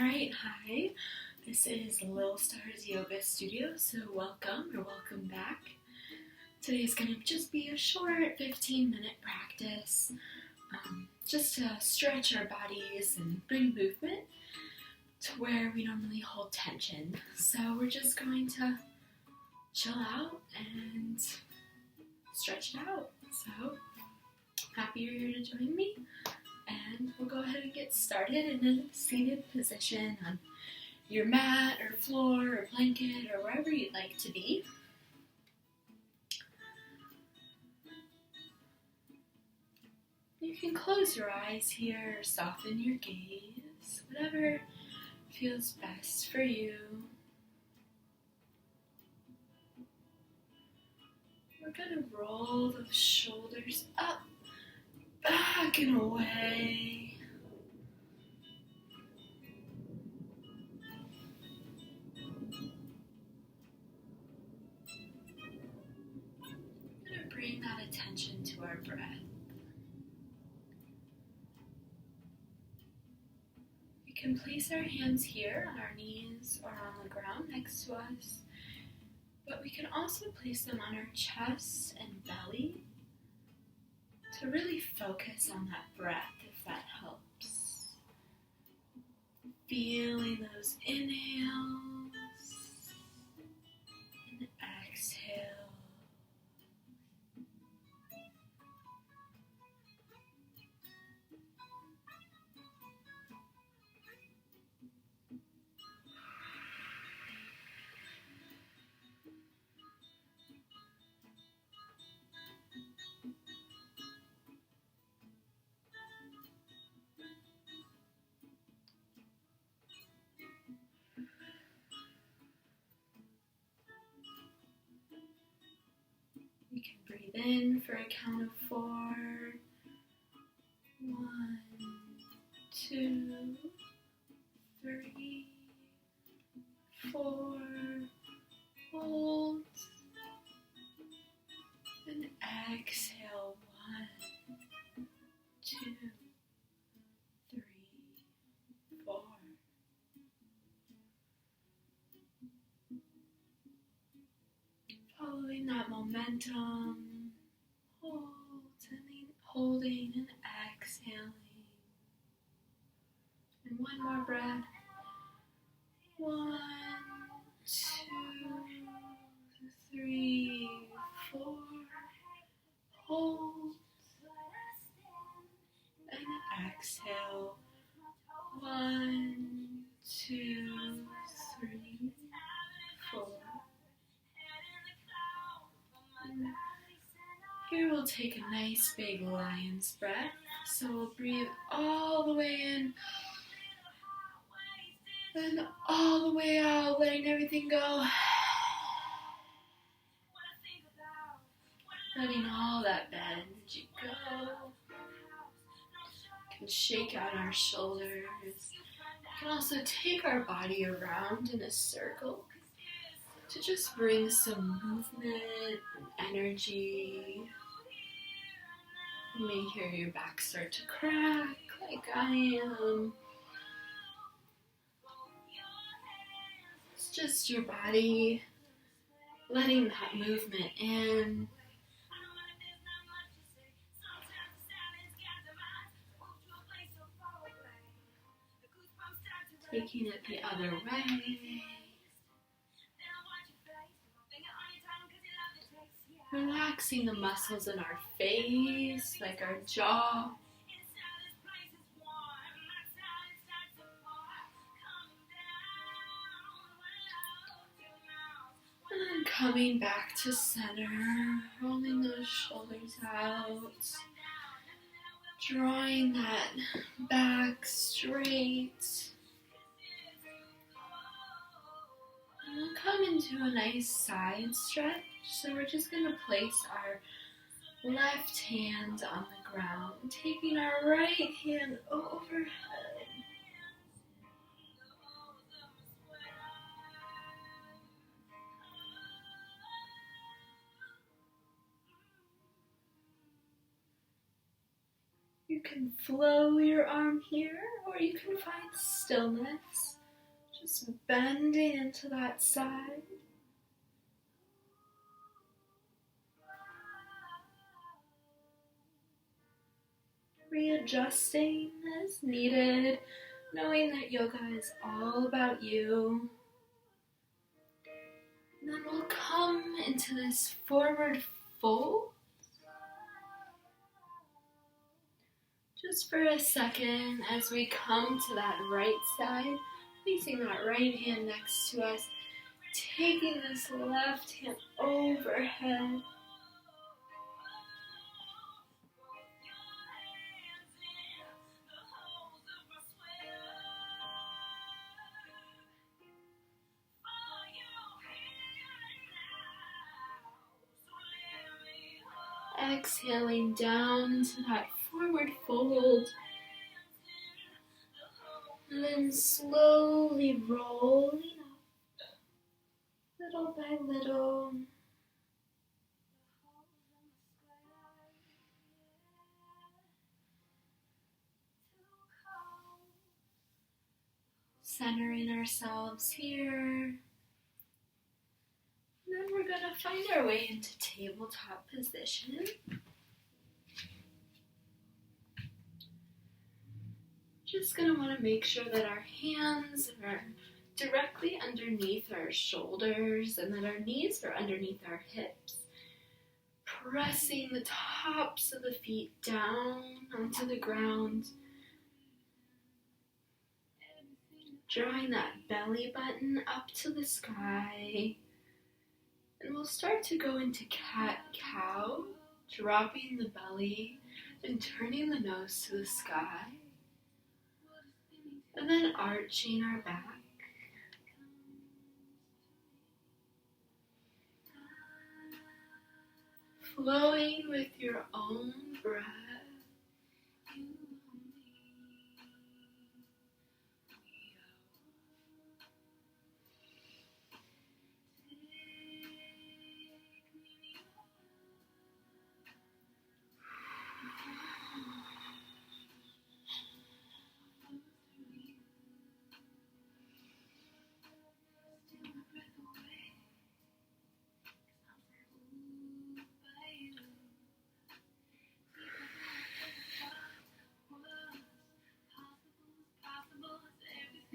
Alright, hi. This is Lil Stars Yoga Studio, so welcome back. Today's going to just be a short 15-minute practice, just to stretch our bodies and bring movement to where we normally hold tension. So we're just going to chill out and stretch it out. So happy you're here to join me. And we'll go ahead and get started in a seated position on your mat or floor or blanket or wherever you'd like to be. You can close your eyes here or soften your gaze, whatever feels best for you. We're going to roll those shoulders up, back and away. We're going to bring that attention to our breath. We can place our hands here on our knees or on the ground next to us, but we can also place them on our chest and belly to really focus on that breath, if that helps. Feeling those inhales and exhale. We can breathe in for a count of 4. 1, 2, 3, 4. Hold. And exhale. 1, 2, 3, 4. Following that momentum, holding and exhaling. And one more breath. 1, 2, 3, 4. Hold and exhale. 1, 2, 3, 4. Here we'll take a nice big lion's breath. So we'll breathe all the way in and all the way out, letting everything go. Letting all that bad energy go. We can shake out our shoulders. We can also take our body around in a circle to just bring some movement and energy. You may hear your back start to crack like I am. It's just your body letting that movement in. Taking it the other way. Relaxing the muscles in our face, like our jaw. And then coming back to center, rolling those shoulders out. Drawing that back straight. And we'll come into a nice side stretch. So we're just going to place our left hand on the ground, taking our right hand overhead. You can flow your arm here, or you can find stillness, just bending into that side. Readjusting as needed, knowing that yoga is all about you. And then we'll come into this forward fold. Just for a second as we come to that right side, placing that right hand next to us, taking this left hand overhead. Exhaling down into that forward fold. And then slowly rolling up, little by little. Centering ourselves here. And then we're going to find our way into tabletop position. Just going to want to make sure that our hands are directly underneath our shoulders and that our knees are underneath our hips. Pressing the tops of the feet down onto the ground. Drawing that belly button up to the sky. And we'll start to go into cat-cow, dropping the belly and turning the nose to the sky. And then arching our back. Flowing with your own breath.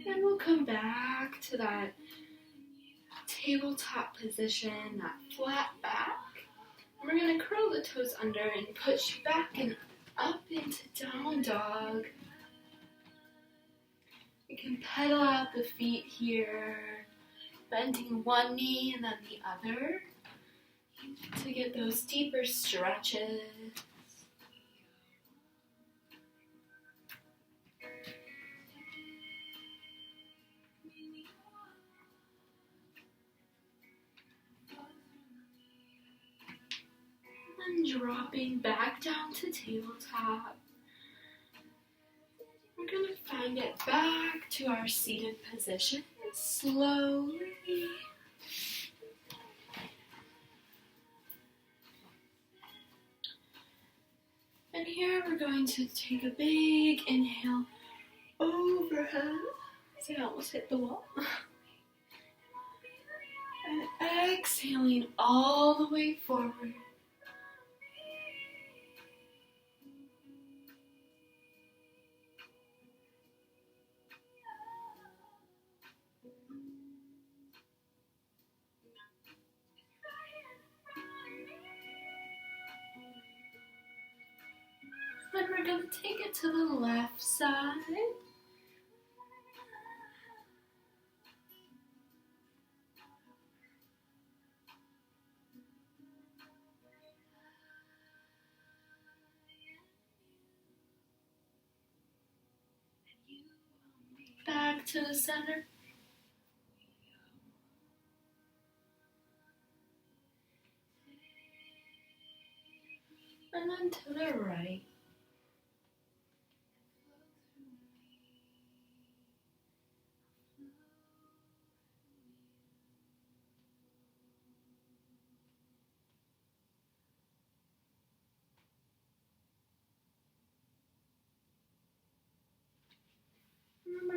And we'll come back to that tabletop position, that flat back. And we're going to curl the toes under and push back and up into down dog. We can pedal out the feet here, bending one knee and then the other to get those deeper stretches. And dropping back down to tabletop. We're going to find it back to our seated position slowly. And here we're going to take a big inhale overhead. See, I almost hit the wall. And exhaling all the way forward. Then we're going to take it to the left side. Back to the center. And then to the right.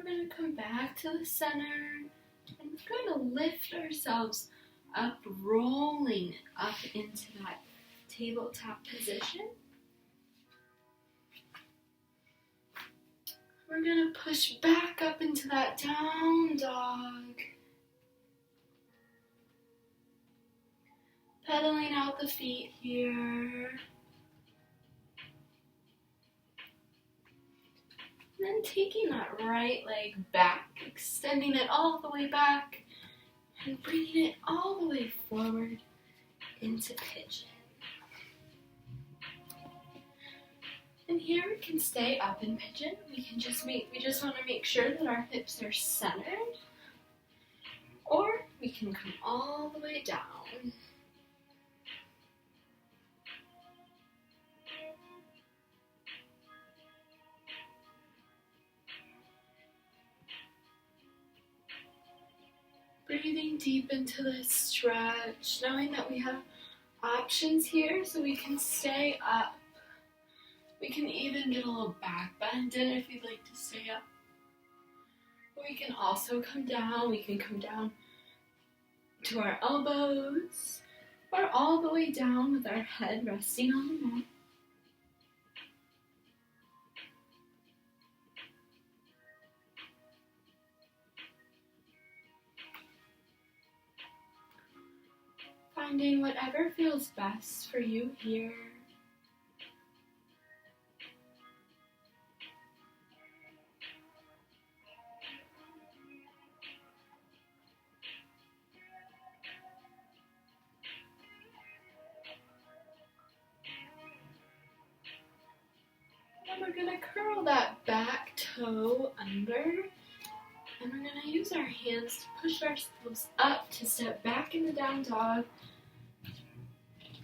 we're going to come back to the center and we're going to lift ourselves up, rolling up into that tabletop position. We're going to push back up into that down dog. Pedaling out the feet here. And then taking that right leg back, extending it all the way back, and bringing it all the way forward into pigeon. And here we can stay up in pigeon. We just want to make sure that our hips are centered. Or we can come all the way down. Breathing deep into this stretch, knowing that we have options here so we can stay up. We can even get a little back bend in if you'd like to stay up. But we can also come down. We can come down to our elbows or all the way down with our head resting on the mat. Finding whatever feels best for you here. And we're going to curl that back toe under. And we're going to use our hands to push ourselves up to step back into down dog.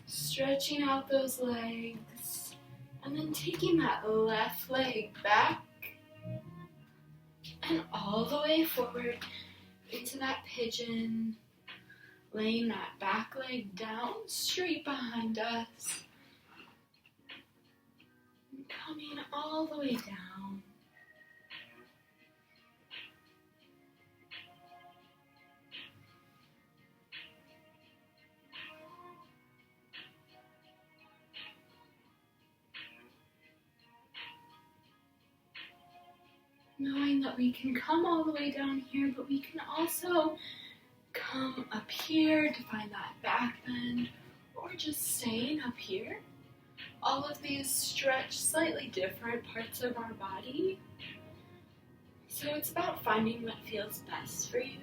Stretching out those legs. And then taking that left leg back. And all the way forward into that pigeon. Laying that back leg down straight behind us. And coming all the way down. Knowing that we can come all the way down here, but we can also come up here to find that back bend, or just staying up here. All of these stretch slightly different parts of our body. So it's about finding what feels best for you.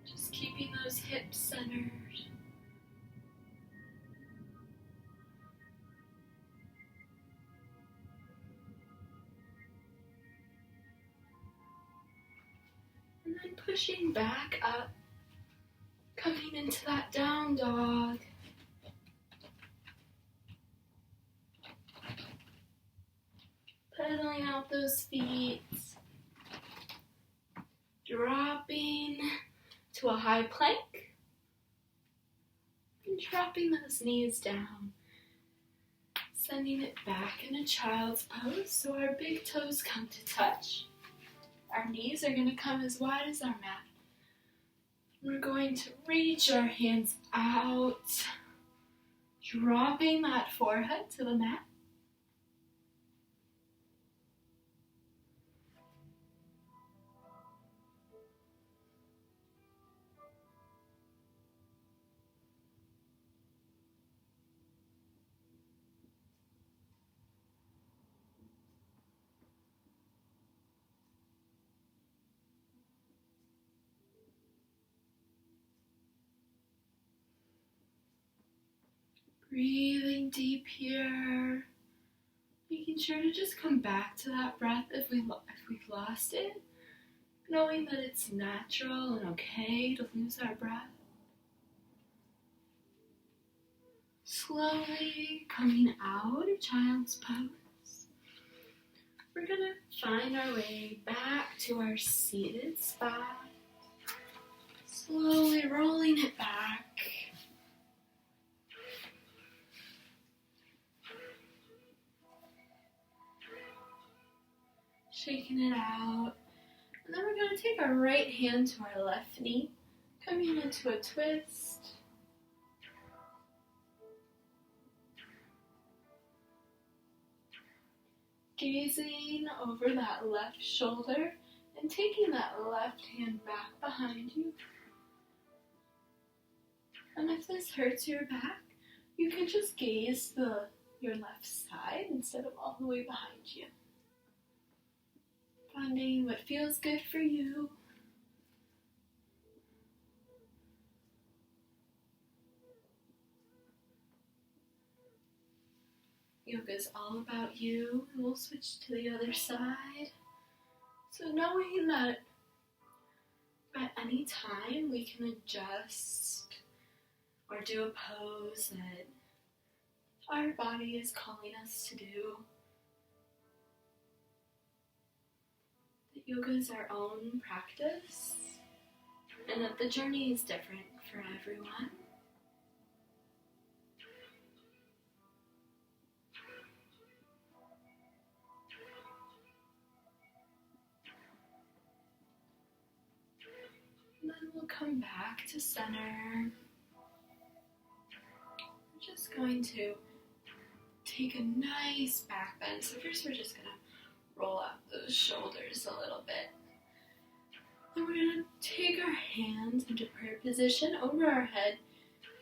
Just keeping those hips centered. And then pushing back up, coming into that down dog. Pedaling out those feet. Dropping to a high plank. And dropping those knees down. Sending it back in a child's pose so our big toes come to touch. Our knees are going to come as wide as our mat. We're going to reach our hands out, dropping that forehead to the mat. Breathing deep here, making sure to just come back to that breath if we've lost it, knowing that it's natural and okay to lose our breath. Slowly coming out of child's pose, we're going to find our way back to our seated spot, slowly rolling it back. taking it out. And then we're going to take our right hand to our left knee, coming into a twist. Gazing over that left shoulder and taking that left hand back behind you. And if this hurts your back, you can just gaze your left side instead of all the way behind you. Finding what feels good for you. Yoga is all about you, and we'll switch to the other side. So knowing that at any time we can adjust or do a pose that our body is calling us to do. That yoga is our own practice, and that the journey is different for everyone. And then we'll come back to center. We're just going to take a nice back bend. So first we're just going to roll out those shoulders a little bit. Then we're going to take our hands into prayer position over our head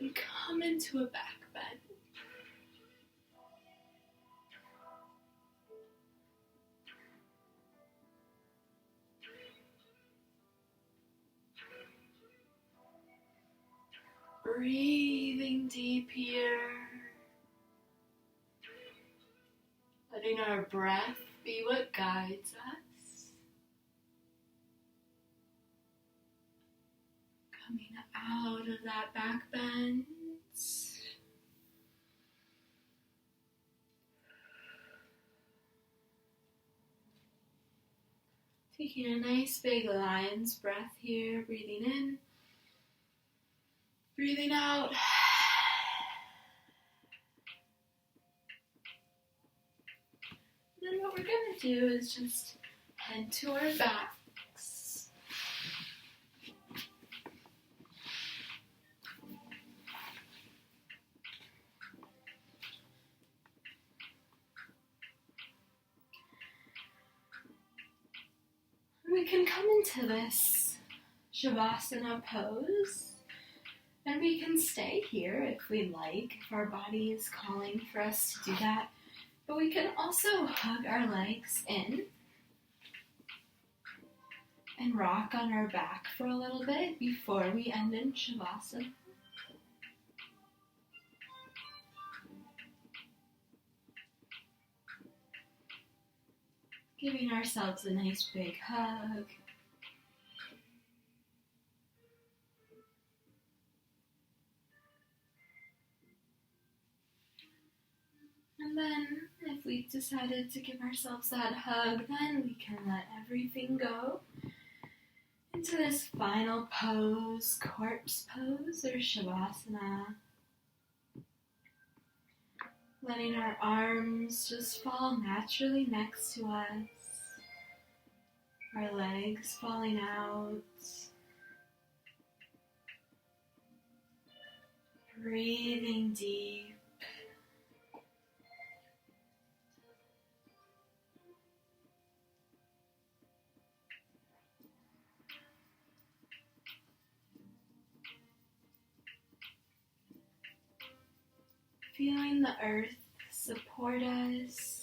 and come into a back bend. Breathing deep here. Letting our breath be what guides us. Coming out of that back bend. Taking a nice big lion's breath here, breathing in, breathing out. And then what we're going to do is just head to our backs. We can come into this Shavasana pose, and we can stay here if we like, if our body is calling for us to do that. But we can also hug our legs in and rock on our back for a little bit before we end in Shavasana. Giving ourselves a nice big hug. And then, if we decided to give ourselves that hug, then we can let everything go into this final pose, corpse pose or Shavasana. Letting our arms just fall naturally next to us. Our legs falling out. Breathing deep. Feeling the earth support us.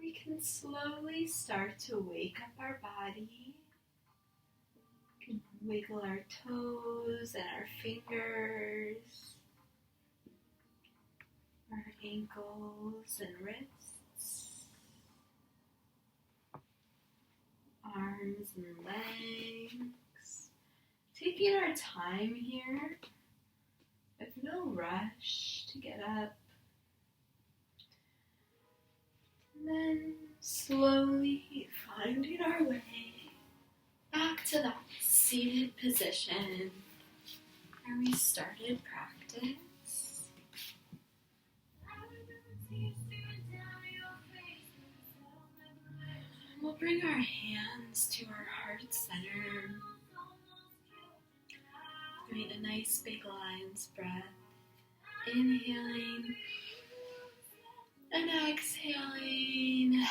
We can slowly start to wake up our body. We can Wiggle our toes and our fingers, our ankles and wrists, arms and legs. Taking our time here, with no rush to get up. And then slowly finding our way back to that seated position where we started practice. We'll bring our hands to our heart center. Doing a nice big lion's breath. Inhaling and exhaling.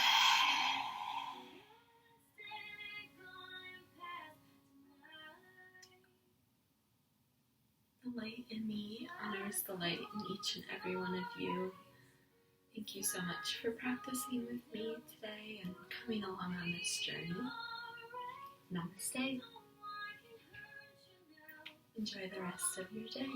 The light in me honors the light in each and every one of you. Thank you so much for practicing with me today and coming along on this journey. Namaste. Enjoy the rest of your day.